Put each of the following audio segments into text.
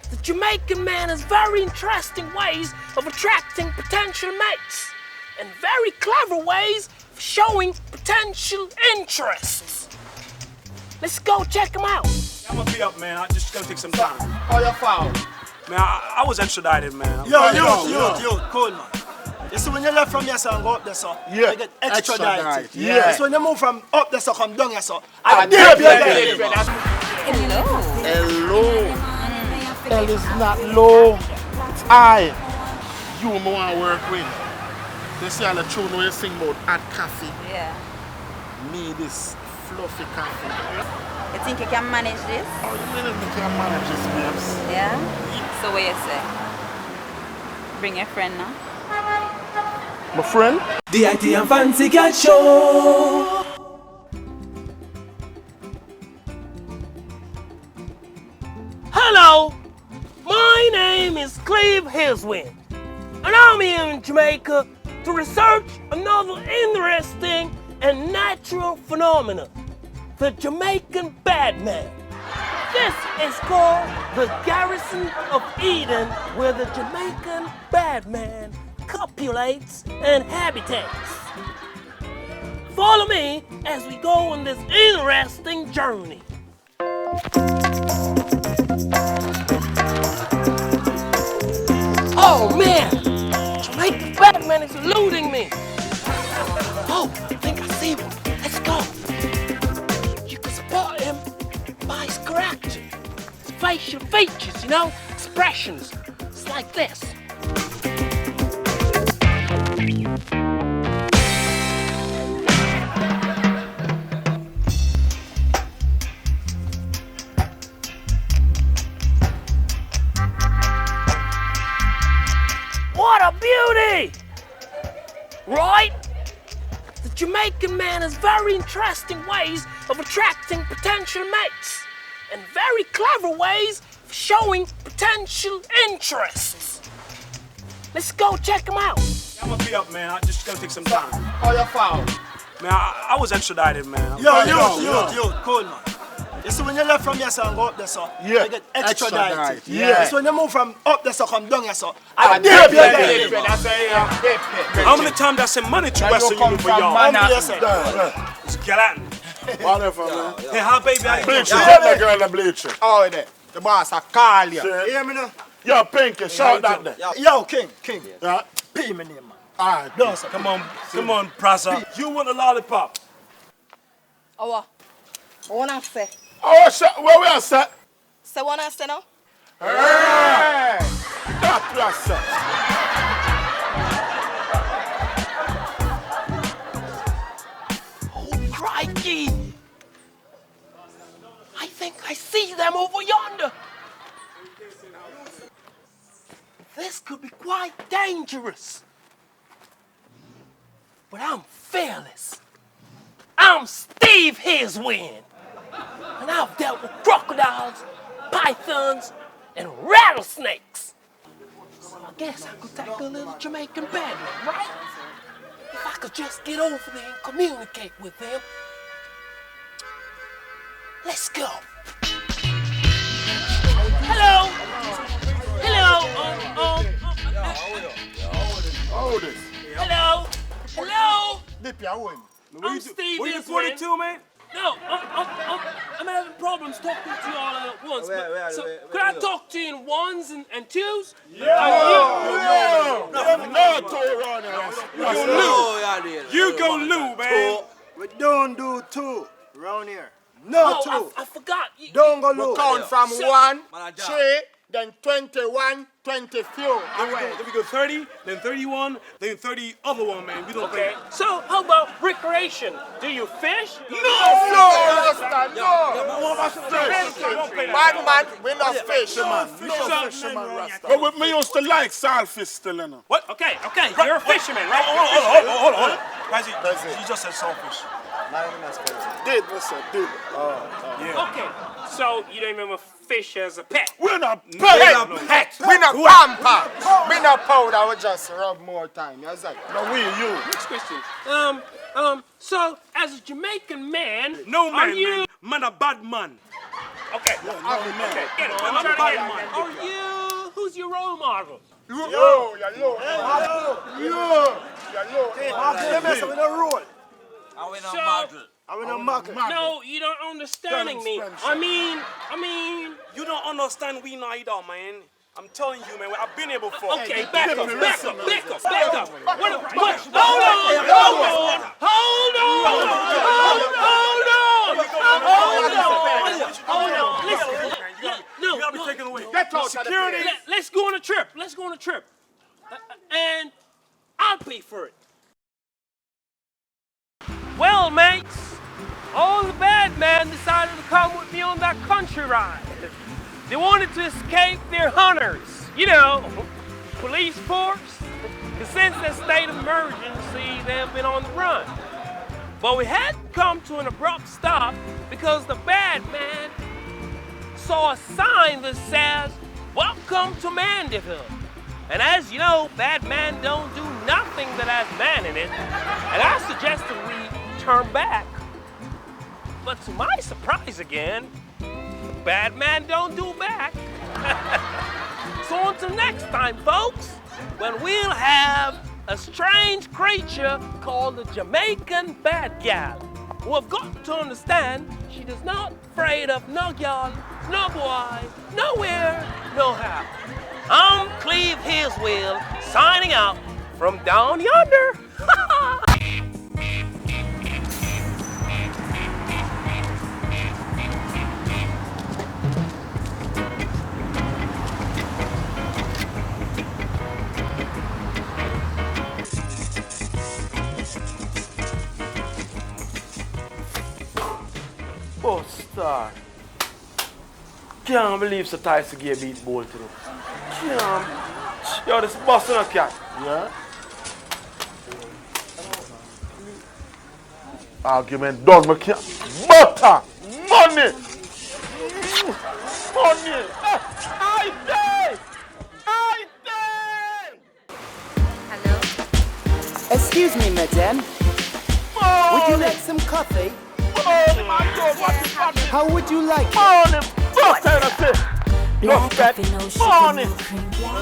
The Jamaican man has very interesting ways of attracting potential mates and very clever ways of showing potential interests. Let's go check him out. I'm gonna be up, man. I just gonna take some time. Oh, you're foul. Man, I was extradited, man. Yo, cool, man. You see, when you left from here, so, and go up there, so, you get extradited. Yeah. So when you move from up there, so, come down here, so, I dare you again. Hello. L is not low. It's I. You want to work with. They say all the tune when you sing about hot coffee. Yeah. Me this fluffy coffee. You think you can manage this? Oh, you mean you can manage this, babes? Yeah? So what you say? Bring your friend now. My friend? DIT and Fancy Cat Show. Hello, my name is Cleve Hillswind, and I'm here in Jamaica to research another interesting and natural phenomenon, the Jamaican Badman. This is called the Garrison of Eden, where the Jamaican Badman copulates and habitates. Follow me as we go on this interesting journey. Oh man, Jamaican Badman is eluding me. Oh, I think I see one. Let's go. You can spot him by his character, his facial features, you know, expressions. It's like this. What a beauty! Right? The Jamaican man has very interesting ways of attracting potential mates and very clever ways of showing potential interests. Let's go check him out. I'm gonna be up, man. I just gonna take some time. Oh, you're foul. Man, I was extradited, man. Yo, cool, man. You see, when you left from here, so, and go up there, so, you get extradited. So when you move from up there, so, come down here, so, I dare you again. How many times I sent money to Western Union for y'all? It's Gallatin. Whatever, man. Hey, how baby I Bleacher, get that girl in the bleacher. Oh, there. The boss, I call you. You hear me now? Yo, Pinky, shout that there. Yo, King. Yeah. Pay me name, man. Alright. No, sir. Come on, Prasa. You want a lollipop? Oh, what? What I say? Oh, shit, where we are, sir? Say what I say now? Hey! That process. Oh, crikey! I think I see them over yonder. This could be quite dangerous. But I'm fearless. I'm Steve Hillswind. And I've dealt with crocodiles, pythons, and rattlesnakes. So I guess I could tackle a little Jamaican Badman, right? If I could just get over there and communicate with them. Let's go. Hello. Hold it. Hello. Dip your wing. I'm Steve What you Hillswind. 42, man? No, I'm having problems talking to you all at once. Could I talk to you in ones and twos? No, two around here. You go Lou, man. We don't do two around here. No, two. I forgot. Don't go low. We count from 1, 3, then 21, 20 few. Then we go 30, then 31, then 30 other one, man. We don't Okay. So how about recreation? Do you fish? No, man, we not fisherman. But me used to like saltfish still, you know. What? Okay. You're a fisherman, right? Hold on. Razzie, you just said saltfish. Did. Yeah. Okay. So you don't remember fish as a pet? We're not We not pamper. We not powder. We just rub more time. You see? No, you. Next question. So as a Jamaican man, No man, are you? man a bad man. Okay. No, man. Okay. Get it. I'm I'm a trying to bad get it. man. Are you your role model? Yo, yeah, yo. Let me say we don't roll. I went on Margaret. I went on market. No, you don't understanding me. I mean. You don't understand we neither, man. I'm telling you, man. I've been here before. Okay, back up. Hold on. Listen. You gotta be taken away. Get out Security. Let's go on a trip. And I'll pay for it. Well, mates, all the bad men decided to come with me on that country ride. They wanted to escape their hunters, you know, police force. Since the state of emergency, they've been on the run. But we had to come to an abrupt stop because the bad man saw a sign that says, "Welcome to Mandeville." And as you know, bad man don't do nothing that has man in it. And I suggested we turn back. But to my surprise again, bad man don't do back. So until next time, folks, when we'll have a strange creature called the Jamaican Badman, who have got to understand she does not afraid of no girl, no boy, nowhere, no how. I'm Cleve Hiswell, signing out from down yonder. Oh, star. Can't believe so Tyson gave beat ball today. Can't. Yo, this busting a cat. Yeah? Argument done, my cat. Butter! Money! Money! I day! Hello? Excuse me, madam. Would you like some coffee? Money, my God, what the fuck? How would you like it? Money! Butter, I say! Look at money!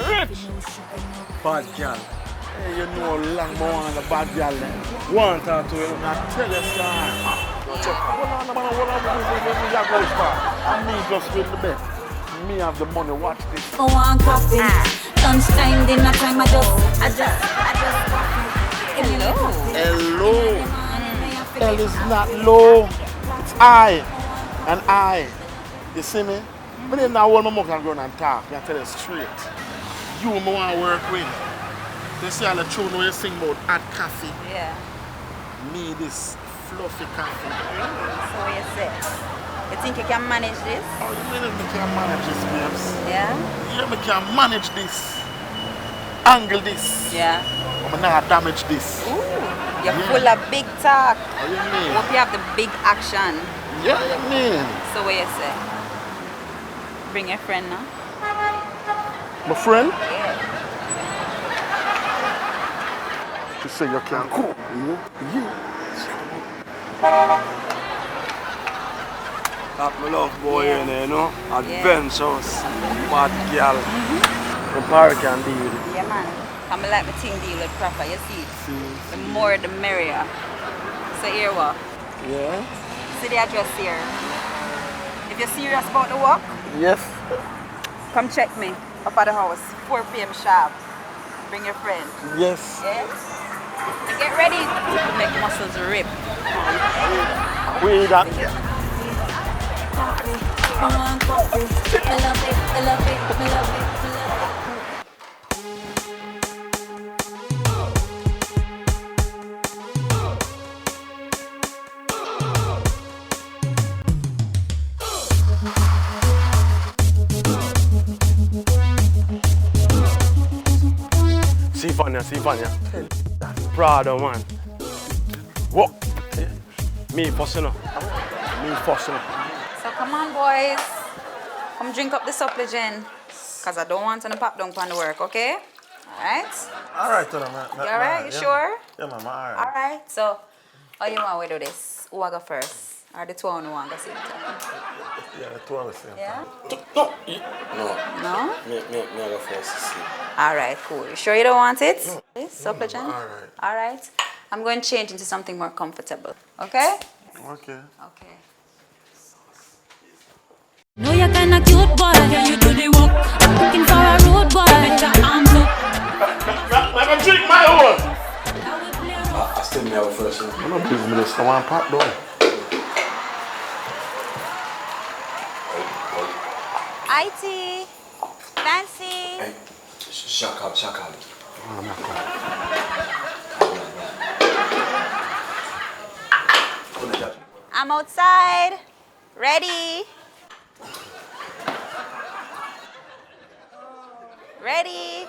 Rich! Bad girl. Hey, you know long more on the bad girl then. Want her to you. Now tell us that. And me just win the bet. Me have the money, watch this. Oh, one coffee. Lunchtime, dinner time, I just. Hello. Hello. L is not low. It's I. And I. You see me? But then now all my mouth can go and talk. I tell you straight. You me want to work with. They say all the tune when you sing about hot coffee. Yeah. Me this fluffy coffee. So what you say? You think you can manage this? Oh, you mean me can manage this, babes? Yeah? Yeah, me can manage this. Angle this. Yeah. I'm not damage this. Ooh, you're full of big talk. What you mean? Hope you have the big action. Yeah, you mean? So what you say? Bring your friend now. My friend? Yeah. You say you can cook. Yeah. That my love boy in there, you know? Adventures. Bad girl. The power can deal with it. Yeah, man. I'm like my thing deal with proper, you see? The more the merrier. So here what? Yeah? See the address here. If you're serious about the work, Yes. come check me up at the house, 4 p.m. sharp. Bring your friend. Yes. Yeah? And get ready to make muscles rip. We that. One coffee. I love it, I love it, I love it, I love it. See Fanya. Prado, man. What? Me first, you know. So come on, boys. Come drink up the supplement. Because I don't want to pop down on the work, okay? Alright? Alright, man. You alright? You sure? Yeah, man, alright. Alright. So, how you want to do this? Who I go first? Or the two on one go same time? Yeah, the two on the same Yeah? No. No? Me go first to see. Alright, cool. You sure you don't want it? Yes, supplicant? Alright. Alright. I'm going to change into something more comfortable. Okay? Okay. Okay. No, you're kinda cute, boy. Can you do the walk? I'm looking for a road boy. Better arms up. Never drink my own. I still me have a first one. I'm not busy with this. I want pop though. IT. Nancy. Hey, shock out. I'm not coming. I'm outside. Ready. Ready.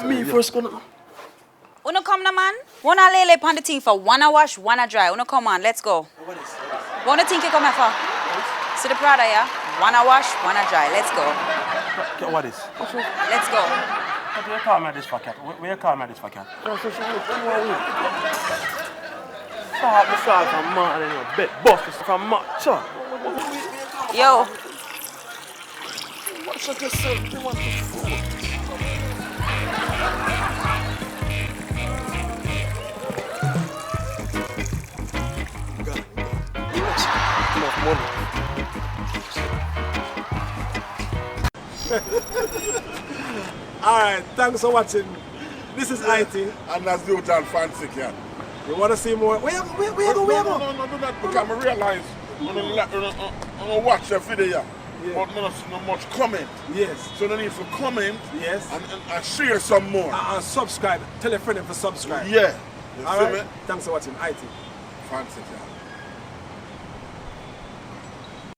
Me first gonna. Uno come na man. Wanna lay on the thing for wanna wash, wanna dry. Uno come on, let's go. Wanna think you come here for? See the Prada, yeah? Wanna wash, wanna dry. Let's go. What is? Let's go. What do you call me this for, cat? Where you call me this for, cat? Start the side from mud and your bed bust from mud, sir. Yo. What's up yourself? You want to fool? Enough money. Alright, thanks for watching. This is IT. And that's the old fancy cat. You want to see more? Where you go? No, do that because I realize I'm gonna watch the video, but not see no much comment. Yes. So no need for comment. Yes. And share some more. And subscribe. Tell a friend to subscribe. Yeah. You see Alright. me? Thanks for watching IT. Fancy cat.